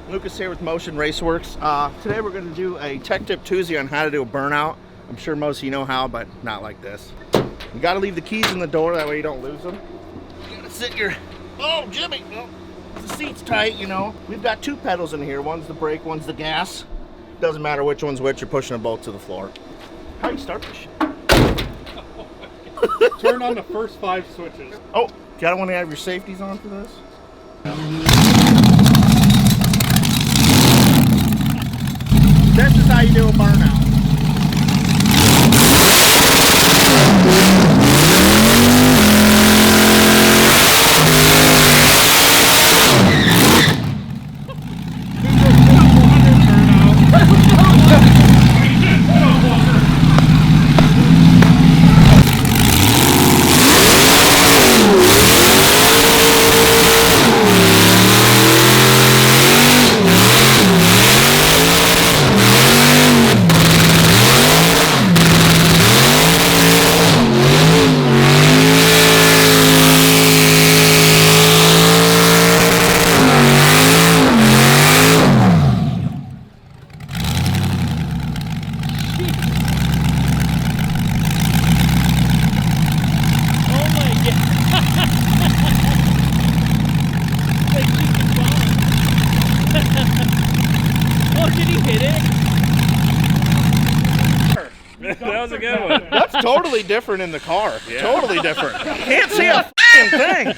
Lucas here with Motion Raceworks. Today we're going to do a Tech Tip Tuesday on how to do a burnout. I'm sure most of you know how, but not like this. You got to leave the keys in the door, that way you don't lose them. You got to sit your... Oh, Jimmy! Well, the seat's tight, you know. We've got two pedals in here. One's the brake, one's the gas. Doesn't matter which one's which, you're pushing them both to the floor. How do you start this shit? Turn on the first 5 switches. Oh, you don't want to have your safeties on for this? This is how you do a burnout. That was a good one. That's totally different in the car. Yeah. Totally different. Can't see a f***ing thing.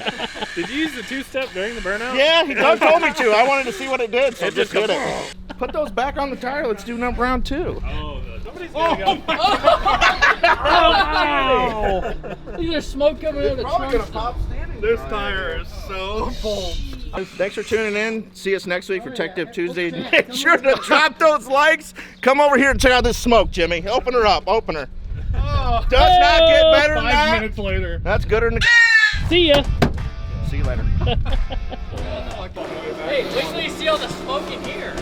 Did you use the 2-step during the burnout? Yeah, he told me to. I wanted to see what it did, so I just did it. Put those back on the tire. Let's do round 2. Oh, somebody's gonna go. Oh, there's smoke coming out of the trunk. This tire is so full. Thanks for tuning in. See us next week for Tech Tip Tuesday. Make sure to drop those likes. Come over here and check out this smoke, Jimmy. Open her up. Open her. Oh, Does not get better than 5 that. minutes later. That's gooder than the... See ya. See you later. Hey, wait till you see all the smoke in here.